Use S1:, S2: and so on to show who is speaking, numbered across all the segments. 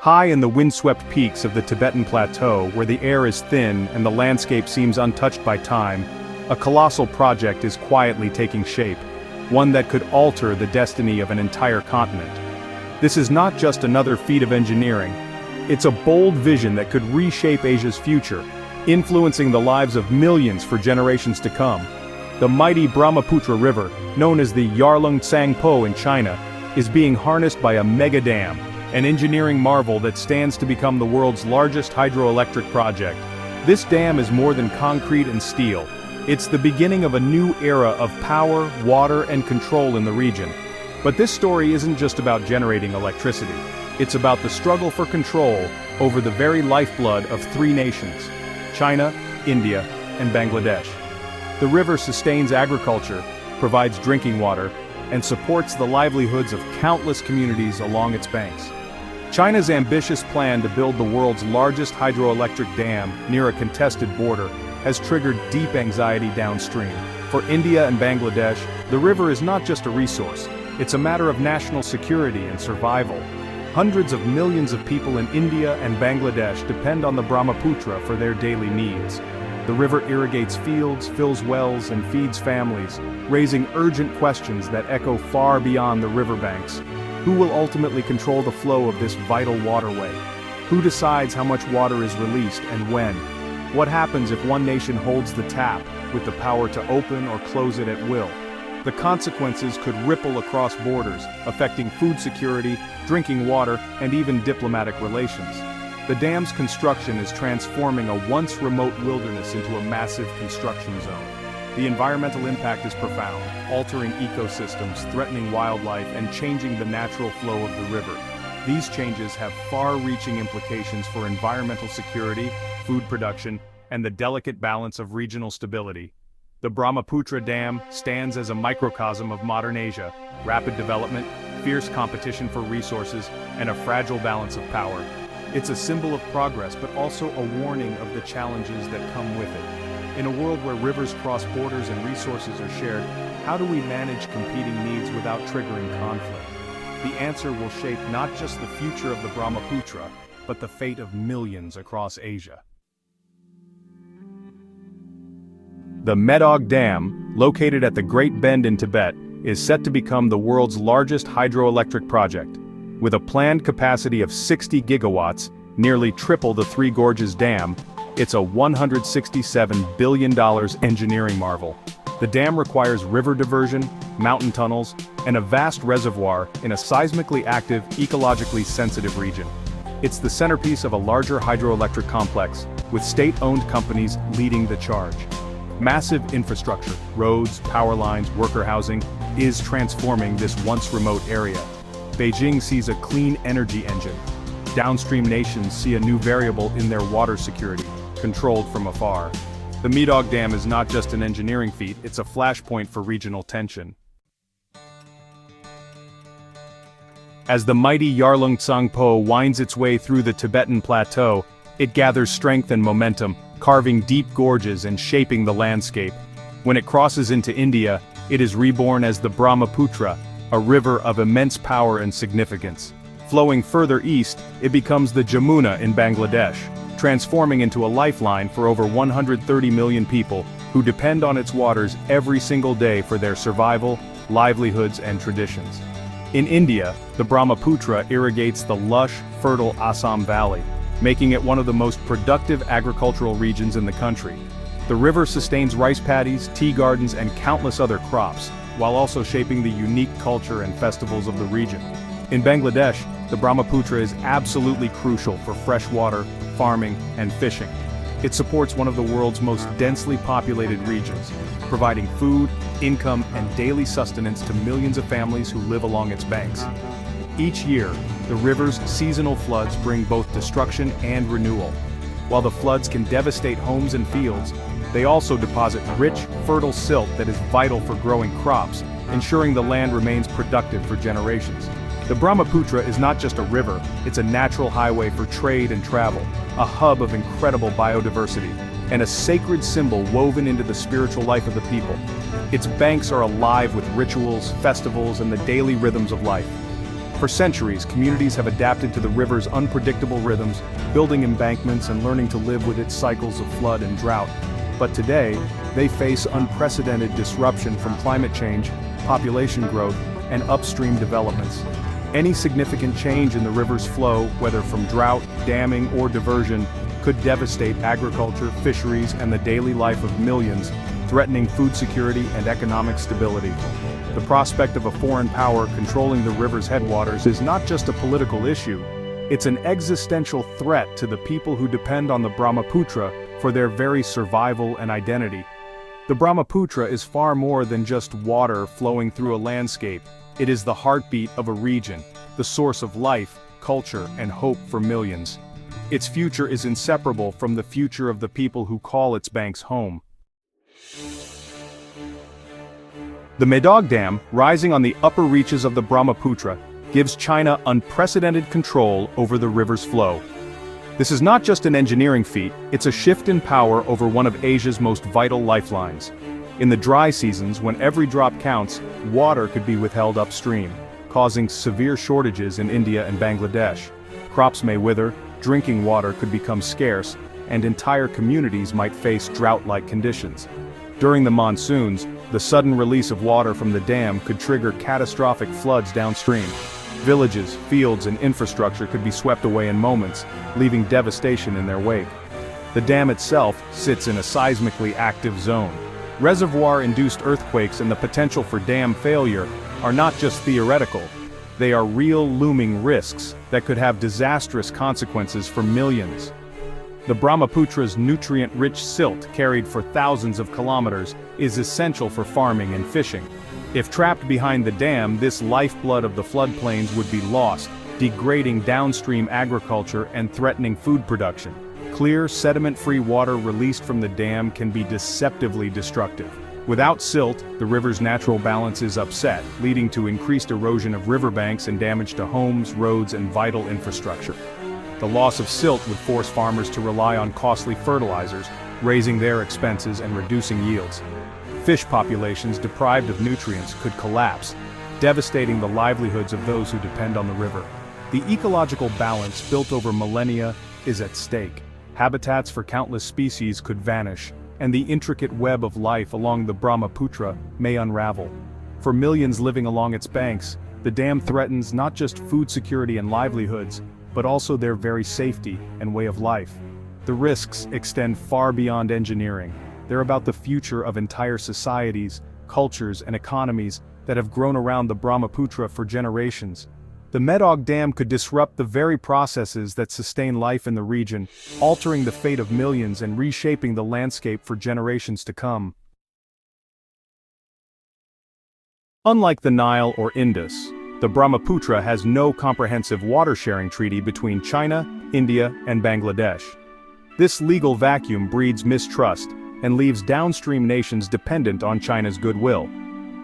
S1: High in the windswept peaks of the Tibetan Plateau, where the air is thin and the landscape seems untouched by time, a colossal project is quietly taking shape, one that could alter the destiny of an entire continent. This is not just another feat of engineering, it's a bold vision that could reshape Asia's future, influencing the lives of millions for generations to come. The mighty Brahmaputra River, known as the Yarlung Tsangpo in China, is being harnessed by a mega dam, an engineering marvel that stands to become the world's largest hydroelectric project. This dam is more than concrete and steel. It's the beginning of a new era of power, water, and control in the region. But this story isn't just about generating electricity. It's about the struggle for control over the very lifeblood of three nations: China, India, and Bangladesh. The river sustains agriculture, provides drinking water, and supports the livelihoods of countless communities along its banks. China's ambitious plan to build the world's largest hydroelectric dam near a contested border has triggered deep anxiety downstream. For India and Bangladesh, the river is not just a resource, it's a matter of national security and survival. Hundreds of millions of people in India and Bangladesh depend on the Brahmaputra for their daily needs. The river irrigates fields, fills wells, and feeds families, raising urgent questions that echo far beyond the riverbanks. Who will ultimately control the flow of this vital waterway? Who decides how much water is released and when? What happens if one nation holds the tap, with the power to open or close it at will? The consequences could ripple across borders, affecting food security, drinking water, and even diplomatic relations. The dam's construction is transforming a once remote wilderness into a massive construction zone. The environmental impact is profound, altering ecosystems, threatening wildlife, and changing the natural flow of the river. These changes have far-reaching implications for environmental security, food production, and the delicate balance of regional stability. The Brahmaputra Dam stands as a microcosm of modern Asia: rapid development, fierce competition for resources, and a fragile balance of power. It's a symbol of progress, but also a warning of the challenges that come with it. In a world where rivers cross borders and resources are shared, how do we manage competing needs without triggering conflict? The answer will shape not just the future of the Brahmaputra, but the fate of millions across Asia. The Medog Dam, located at the Great Bend in Tibet, is set to become the world's largest hydroelectric project. With a planned capacity of 60 gigawatts, nearly triple the Three Gorges Dam, it's a $167 billion engineering marvel. The dam requires river diversion, mountain tunnels, and a vast reservoir in a seismically active, ecologically sensitive region. It's the centerpiece of a larger hydroelectric complex, with state-owned companies leading the charge. Massive infrastructure, roads, power lines, worker housing, is transforming this once remote area. Beijing sees a clean energy engine. Downstream nations see a new variable in their water security, controlled from afar. The Medog Dam is not just an engineering feat, it's a flashpoint for regional tension. As the mighty Yarlung Tsangpo winds its way through the Tibetan Plateau, it gathers strength and momentum, carving deep gorges and shaping the landscape. When it crosses into India, it is reborn as the Brahmaputra, a river of immense power and significance. Flowing further east, it becomes the Jamuna in Bangladesh, transforming into a lifeline for over 130 million people who depend on its waters every single day for their survival, livelihoods, and traditions. In India, the Brahmaputra irrigates the lush, fertile Assam Valley, making it one of the most productive agricultural regions in the country. The river sustains rice paddies, tea gardens, and countless other crops, while also shaping the unique culture and festivals of the region. In Bangladesh, the Brahmaputra is absolutely crucial for fresh water, farming, and fishing. It supports one of the world's most densely populated regions, providing food, income, and daily sustenance to millions of families who live along its banks. Each year, the river's seasonal floods bring both destruction and renewal. While the floods can devastate homes and fields, they also deposit rich, fertile silt that is vital for growing crops, ensuring the land remains productive for generations. The Brahmaputra is not just a river, it's a natural highway for trade and travel, a hub of incredible biodiversity, and a sacred symbol woven into the spiritual life of the people. Its banks are alive with rituals, festivals, and the daily rhythms of life. For centuries, communities have adapted to the river's unpredictable rhythms, building embankments and learning to live with its cycles of flood and drought. But today, they face unprecedented disruption from climate change, population growth, and upstream developments. Any significant change in the river's flow, whether from drought, damming, or diversion, could devastate agriculture, fisheries, and the daily life of millions, threatening food security and economic stability. The prospect of a foreign power controlling the river's headwaters is not just a political issue, it's an existential threat to the people who depend on the Brahmaputra for their very survival and identity. The Brahmaputra is far more than just water flowing through a landscape. It is the heartbeat of a region, the source of life, culture, and hope for millions. Its future is inseparable from the future of the people who call its banks home. The Medog Dam, rising on the upper reaches of the Brahmaputra, gives China unprecedented control over the river's flow. This is not just an engineering feat, it's a shift in power over one of Asia's most vital lifelines. In the dry seasons, when every drop counts, water could be withheld upstream, causing severe shortages in India and Bangladesh. Crops may wither, drinking water could become scarce, and entire communities might face drought-like conditions. During the monsoons, the sudden release of water from the dam could trigger catastrophic floods downstream. Villages, fields, and infrastructure could be swept away in moments, leaving devastation in their wake. The dam itself sits in a seismically active zone. Reservoir-induced earthquakes and the potential for dam failure are not just theoretical, they are real looming risks that could have disastrous consequences for millions. The Brahmaputra's nutrient-rich silt, carried for thousands of kilometers, is essential for farming and fishing. If trapped behind the dam, this lifeblood of the floodplains would be lost, degrading downstream agriculture and threatening food production. Clear, sediment-free water released from the dam can be deceptively destructive. Without silt, the river's natural balance is upset, leading to increased erosion of riverbanks and damage to homes, roads, and vital infrastructure. The loss of silt would force farmers to rely on costly fertilizers, raising their expenses and reducing yields. Fish populations deprived of nutrients could collapse, devastating the livelihoods of those who depend on the river. The ecological balance built over millennia is at stake. Habitats for countless species could vanish, and the intricate web of life along the Brahmaputra may unravel. For millions living along its banks, the dam threatens not just food security and livelihoods, but also their very safety and way of life. The risks extend far beyond engineering. They're about the future of entire societies, cultures, and economies that have grown around the Brahmaputra for generations. The Medog Dam could disrupt the very processes that sustain life in the region, altering the fate of millions and reshaping the landscape for generations to come. Unlike the Nile or Indus, the Brahmaputra has no comprehensive water-sharing treaty between China, India, and Bangladesh. This legal vacuum breeds mistrust and leaves downstream nations dependent on China's goodwill.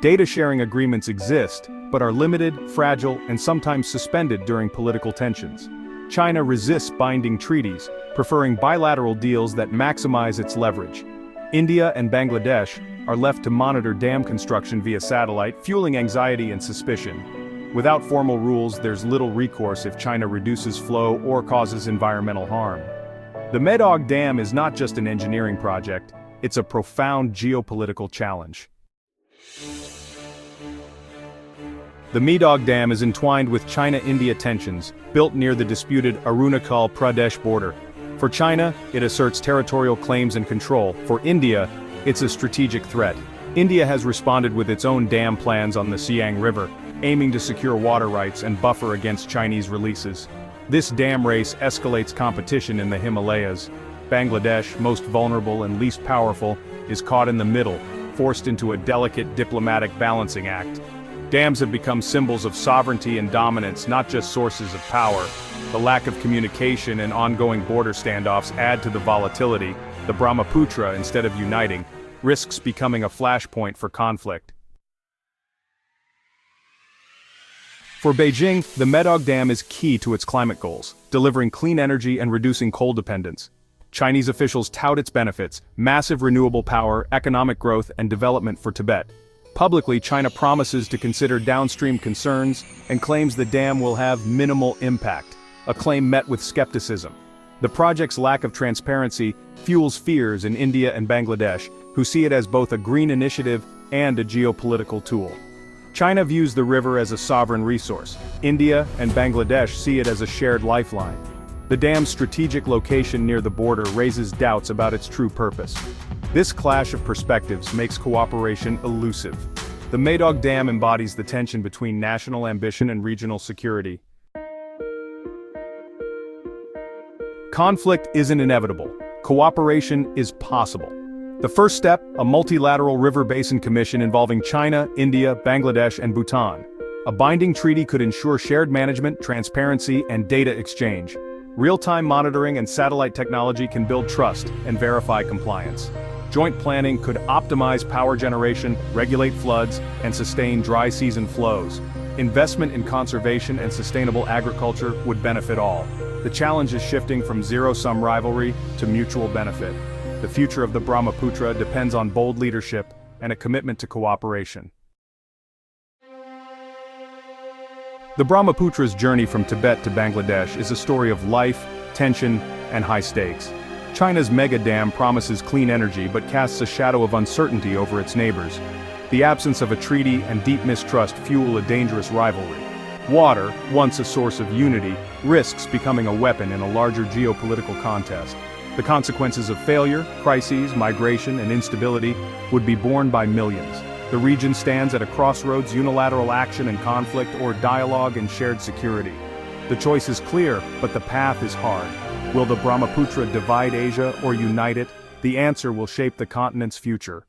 S1: Data-sharing agreements exist, but are limited, fragile, and sometimes suspended during political tensions. China resists binding treaties, preferring bilateral deals that maximize its leverage. India and Bangladesh are left to monitor dam construction via satellite, fueling anxiety and suspicion. Without formal rules, there's little recourse if China reduces flow or causes environmental harm. The Medog Dam is not just an engineering project, it's a profound geopolitical challenge. The Medog Dam is entwined with China-India tensions, built near the disputed Arunachal Pradesh border. For China, it asserts territorial claims and control. For India, it's a strategic threat. India has responded with its own dam plans on the Siang River, aiming to secure water rights and buffer against Chinese releases. This dam race escalates competition in the Himalayas. Bangladesh, most vulnerable and least powerful, is caught in the middle, forced into a delicate diplomatic balancing act. Dams have become symbols of sovereignty and dominance, not just sources of power. The lack of communication and ongoing border standoffs add to the volatility. The Brahmaputra, instead of uniting, risks becoming a flashpoint for conflict. For Beijing, the Medog Dam is key to its climate goals, delivering clean energy and reducing coal dependence. Chinese officials tout its benefits: massive renewable power, economic growth, and development for Tibet. Publicly, China promises to consider downstream concerns and claims the dam will have minimal impact, a claim met with skepticism. The project's lack of transparency fuels fears in India and Bangladesh, who see it as both a green initiative and a geopolitical tool. China views the river as a sovereign resource. India and Bangladesh see it as a shared lifeline. The dam's strategic location near the border raises doubts about its true purpose. This clash of perspectives makes cooperation elusive. The Maydog Dam embodies the tension between national ambition and regional security. Conflict isn't inevitable. Cooperation is possible. The first step, a multilateral river basin commission involving China, India, Bangladesh, and Bhutan. A binding treaty could ensure shared management, transparency, and data exchange. Real-time monitoring and satellite technology can build trust and verify compliance. Joint planning could optimize power generation, regulate floods, and sustain dry season flows. Investment in conservation and sustainable agriculture would benefit all. The challenge is shifting from zero-sum rivalry to mutual benefit. The future of the Brahmaputra depends on bold leadership and a commitment to cooperation. The Brahmaputra's journey from Tibet to Bangladesh is a story of life, tension, and high stakes. China's mega dam promises clean energy but casts a shadow of uncertainty over its neighbors. The absence of a treaty and deep mistrust fuel a dangerous rivalry. Water, once a source of unity, risks becoming a weapon in a larger geopolitical contest. The consequences of failure, crises, migration, and instability would be borne by millions. The region stands at a crossroads: unilateral action and conflict, or dialogue and shared security. The choice is clear, but the path is hard. Will the Brahmaputra divide Asia or unite it? The answer will shape the continent's future.